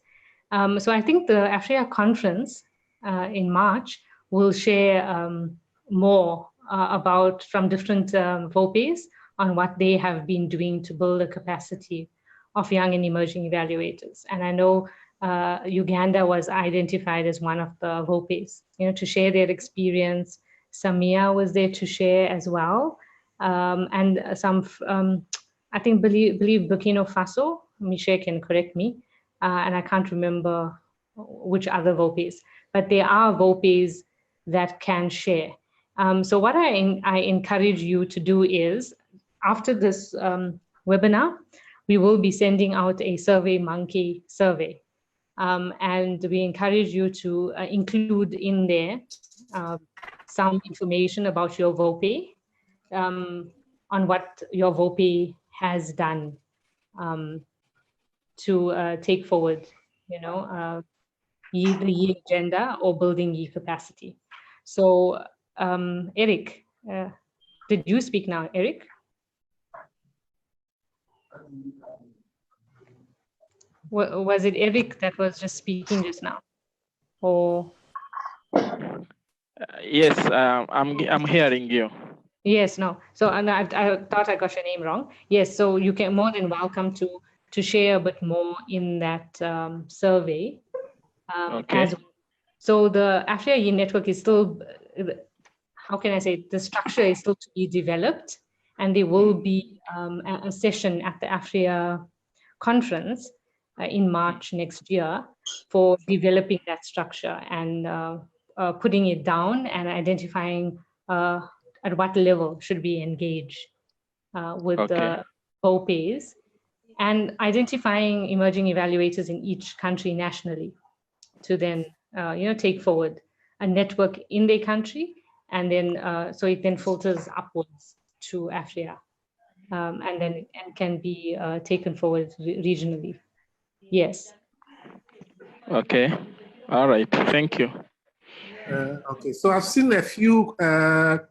Speaker 1: So I think the AfrEA conference in March will share more about from different VOPEs on what they have been doing to build the capacity of young and emerging evaluators. And I know Uganda was identified as one of the VOPEs, to share their experience. Samia was there to share as well. And some, I think, believe Burkina Faso, Michelle can correct me, and I can't remember which other VOPEs, but there are VOPEs that can share. So what I encourage you to do is, after this webinar, we will be sending out a Survey Monkey survey. And we encourage you to include in there some information about your VOPE, on what your VOPE has done to take forward, the YEE agenda or building YEE capacity. So Eric, did you speak now, Eric? Was it Eric that was just speaking just now, or?
Speaker 8: Yes, I'm hearing you.
Speaker 1: Yes, no. So and I thought I got your name wrong. Yes, so you can more than welcome to share a bit more in that survey.
Speaker 8: Okay.
Speaker 1: So the AfrEA YEE network is still, how can I say, the structure is still to be developed, and there will be a session at the AfrEA conference in March next year for developing that structure and putting it down and identifying at what level should we engage with the VOPEs, and identifying emerging evaluators in each country nationally to then take forward a network in their country, and then so it then filters upwards to AfrEA, and then can be taken forward regionally. Yes.
Speaker 8: Okay. All right. Thank you.
Speaker 2: Okay, so I've seen a few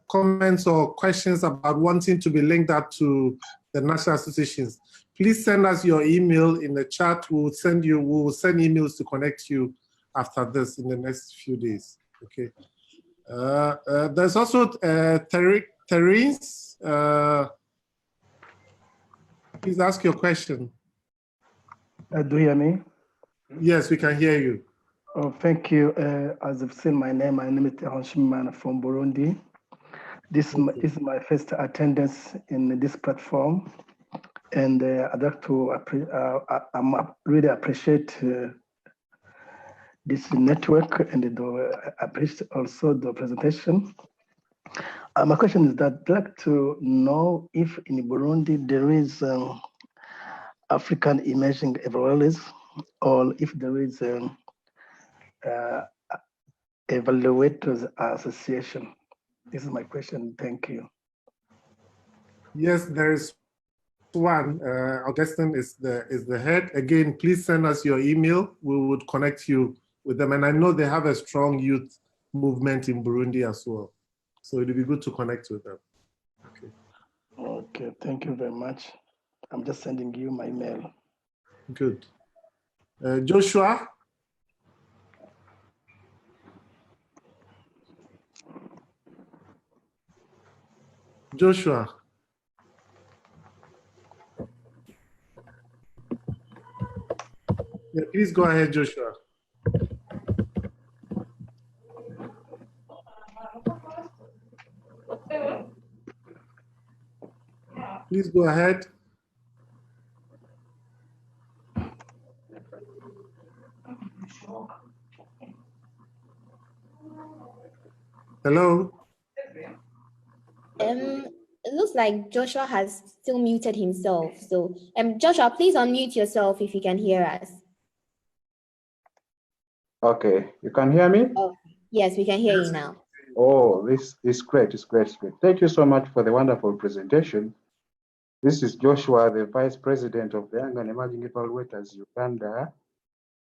Speaker 2: comments or questions about wanting to be linked up to the national associations. Please send us your email in the chat. We will send emails to connect you after this in the next few days. Okay. There's also Therese. Please ask your question.
Speaker 9: Do you hear me?
Speaker 2: Yes, we can hear you.
Speaker 9: Oh, thank you. As you've seen my name is Terence from Burundi. This is my first attendance in this platform, and I'd like to really appreciate this network, and appreciate also the presentation. My question is that I'd like to know if in Burundi there is African Emerging Evaluators, or if there is Evaluators Association. This is my question. Thank you.
Speaker 2: Yes, there is one. Augustine is the head. Again, please send us your email. We would connect you with them. And I know they have a strong youth movement in Burundi as well. So it would be good to connect with them. Okay.
Speaker 9: Okay, thank you very much. I'm just sending you my mail.
Speaker 2: Good. Joshua? Joshua? Yeah, please go ahead, Joshua. Please go ahead. Hello?
Speaker 4: It looks like Joshua has still muted himself. So Joshua, please unmute yourself if you can hear us.
Speaker 10: Okay, you can hear me?
Speaker 4: Oh, yes, we can hear you now.
Speaker 10: Oh, this is great. It's great. It's great. Thank you so much for the wonderful presentation. This is Joshua, the Vice President of the Young and Emerging Evaluators, Uganda.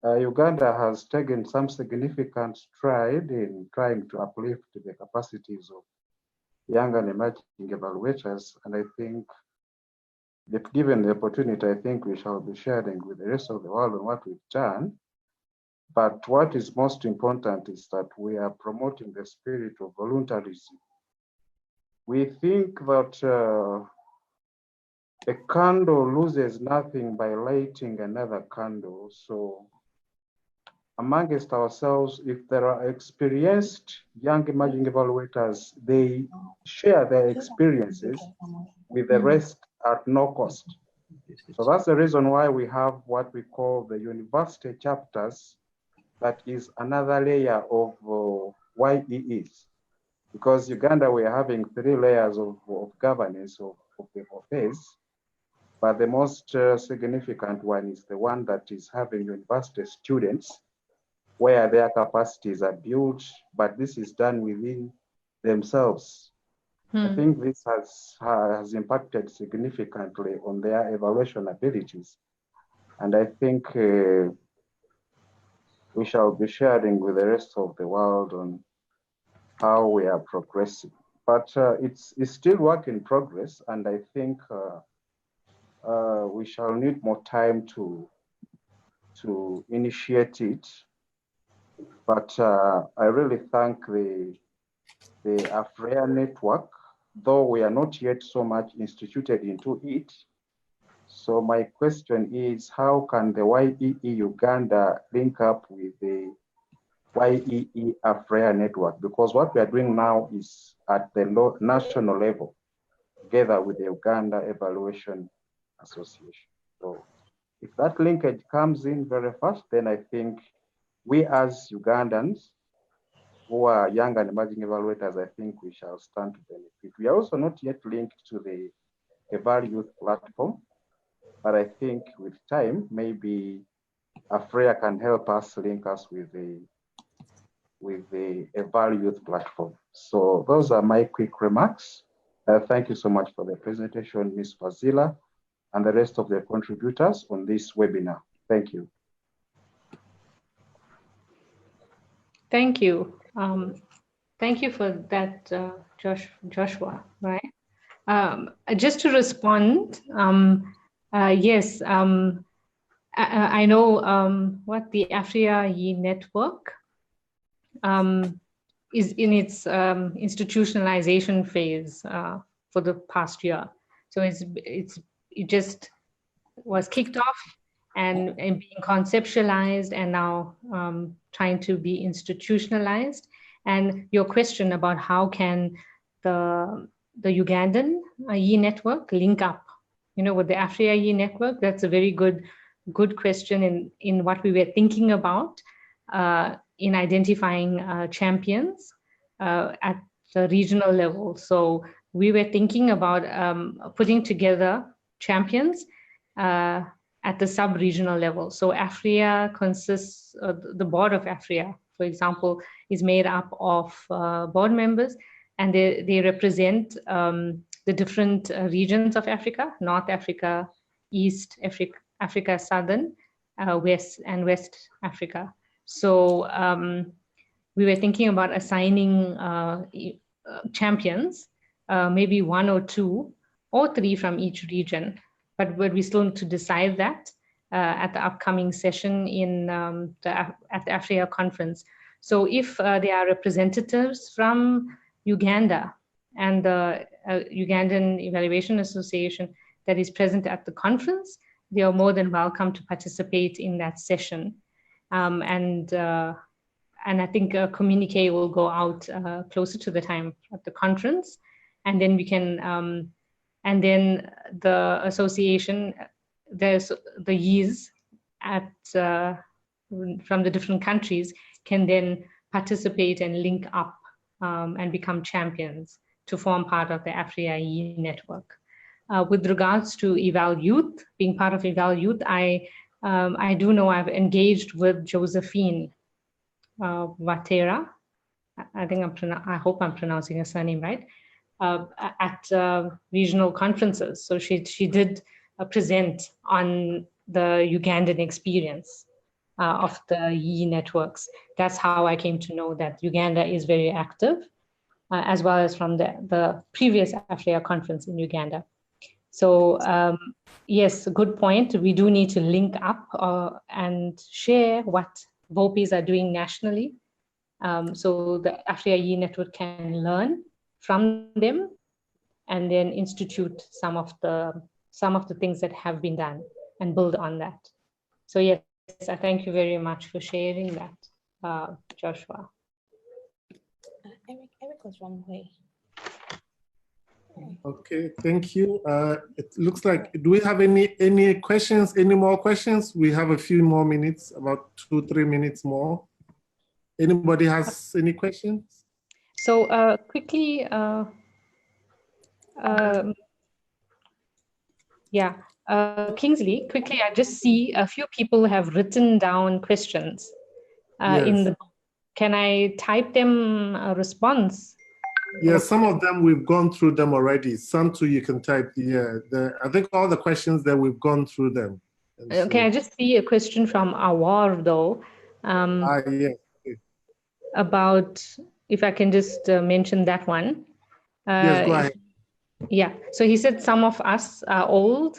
Speaker 10: Uganda has taken some significant stride in trying to uplift the capacities of young and emerging evaluators, and I think that given the opportunity, I think we shall be sharing with the rest of the world on what we've done. But what is most important is that we are promoting the spirit of voluntarism. We think that a candle loses nothing by lighting another candle. So amongst ourselves, if there are experienced young emerging evaluators, they share their experiences with the rest at no cost. So that's the reason why we have what we call the university chapters. That is another layer of YEEs. Because Uganda, we are having 3 layers of governance of the affairs. But the most significant one is the one that is having university students, where their capacities are built, but this is done within themselves. I think this has impacted significantly on their evaluation abilities. And I think we shall be sharing with the rest of the world on how we are progressing. But it's still work in progress, and I think we shall need more time to initiate it. But I really thank the AfrEA network, though we are not yet so much instituted into it. So my question is, how can the YEE Uganda link up with the YEE AfrEA network? Because what we are doing now is at the national level, together with the Uganda Evaluation Association. So if that linkage comes in very fast, then I think we as Ugandans who are young and emerging evaluators, I think we shall stand to benefit. We are also not yet linked to the Evaluate platform, but I think with time, maybe AfrEA can help us link us with the Evaluate platform. So those are my quick remarks. Thank you so much for the presentation, Ms. Fazeela, and the rest of the contributors on this webinar. Thank you.
Speaker 1: Thank you. Thank you for that, Joshua, right? Just to respond, yes, I know what the AfrEA YEE network is in its institutionalization phase for the past year. So it just was kicked off and being conceptualized and now trying to be institutionalized. And your question about how can the Ugandan YEE network link up, with the AfrEA YEE network, that's a very good question in what we were thinking about in identifying champions at the regional level. So we were thinking about putting together champions at the sub-regional level. So AfrEA consists, the board of AfrEA, for example, is made up of board members, and they represent the different regions of Africa: North Africa, East Africa, Southern, West, and West Africa. So we were thinking about assigning champions, maybe 1 or 2 or 3 from each region. But we still need to decide that at the upcoming session at the AfrEA conference. So if there are representatives from Uganda and the Ugandan Evaluation Association that is present at the conference, they are more than welcome to participate in that session. And I think a communique will go out closer to the time at the conference, and then we can. And then the association, there's the YEEs from the different countries can then participate and link up and become champions to form part of the AfrEA YEE network. With regards to Evaluate, being part of Evaluate, I do know I've engaged with Josephine Watera. I hope I'm pronouncing her surname right. At regional conferences. So she did present on the Ugandan experience of the YEE networks. That's how I came to know that Uganda is very active, as well as from the previous AfrEA conference in Uganda. So yes, good point. We do need to link up and share what VOPs are doing nationally. So the AfrEA YEE network can learn from them and then institute some of the things that have been done and build on that. So yes, I thank you very much for sharing that, Joshua.
Speaker 4: Eric was wrong way.
Speaker 2: Okay, thank you. It looks like, do we have any questions, any more questions? We have a few more minutes, about 2-3 minutes more. Anybody has any questions?
Speaker 1: So quickly, Kingsley, quickly, I just see a few people have written down questions in the book. Can I type them a response?
Speaker 2: Yes, some of them we've gone through them already. Some too you can type. Yeah, I think all the questions that we've gone through them.
Speaker 1: Okay, so, I just see a question from Awar though.
Speaker 2: Yes.
Speaker 1: About, if I can just mention that one.
Speaker 2: Yes, go ahead.
Speaker 1: Yeah, so he said some of us are old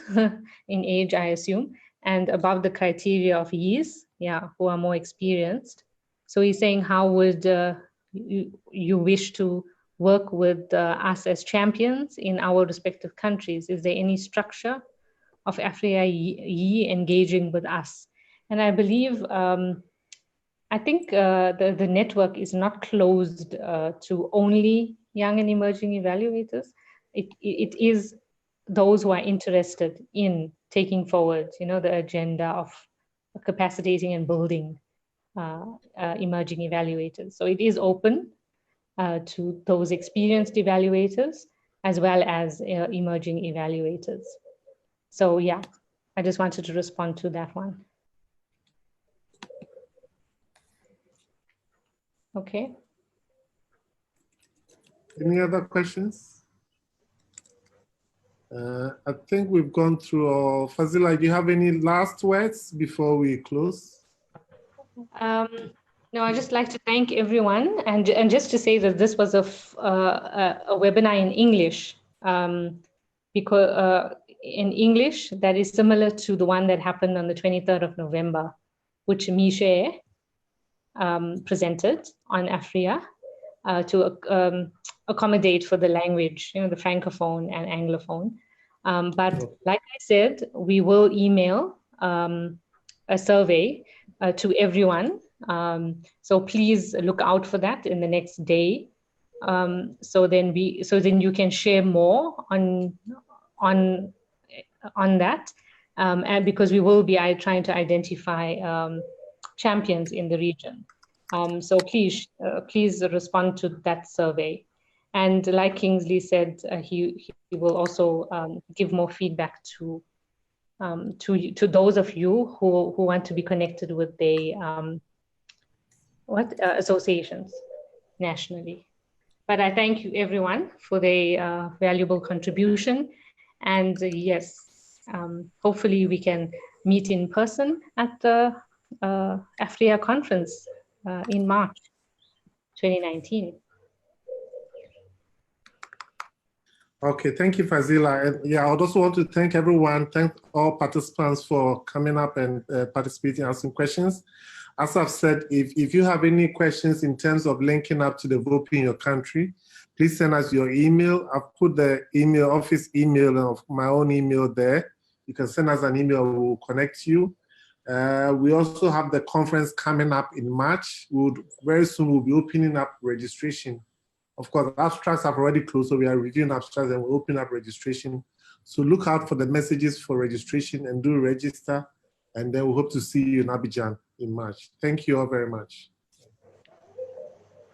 Speaker 1: in age, I assume, and above the criteria of YEEs, who are more experienced. So he's saying, how would you wish to work with us as champions in our respective countries? Is there any structure of AfrEA YEE engaging with us? And I believe, I think the network is not closed to only young and emerging evaluators. It is those who are interested in taking forward, the agenda of capacitating and building emerging evaluators. So it is open to those experienced evaluators as well as emerging evaluators. So yeah, I just wanted to respond to that one. Okay.
Speaker 2: Any other questions? I think we've gone through all. Fazeela, do you have any last words before we close?
Speaker 1: No, I'd just like to thank everyone, and just to say that this was a webinar in English, because in English that is similar to the one that happened on the 23rd of November, which Miche presented on AfrEA to accommodate for the language, the Francophone and Anglophone. But like I said, we will email a survey to everyone. So please look out for that in the next day. So then you can share more on that, and because we will be trying to identify champions in the region. So please respond to that survey. And like Kingsley said, he will also give more feedback to those of you who want to be connected with the associations nationally. But I thank you everyone for the valuable contribution. And yes, hopefully we can meet in person at the AfrEA conference in March 2019.
Speaker 2: Okay, thank you, Fazeela. And yeah, I would also want to thank everyone, thank all participants for coming up and participating, asking questions. As I've said, if you have any questions in terms of linking up to the VOP in your country, please send us your email. I've put the office email of my own email there. You can send us an email, we'll connect you. We also have the conference coming up in March. Very soon we'll be opening up registration. Of course, abstracts have already closed, so we are reviewing abstracts and we'll open up registration. So look out for the messages for registration and do register. And then we hope to see you in Abidjan in March. Thank you all very much.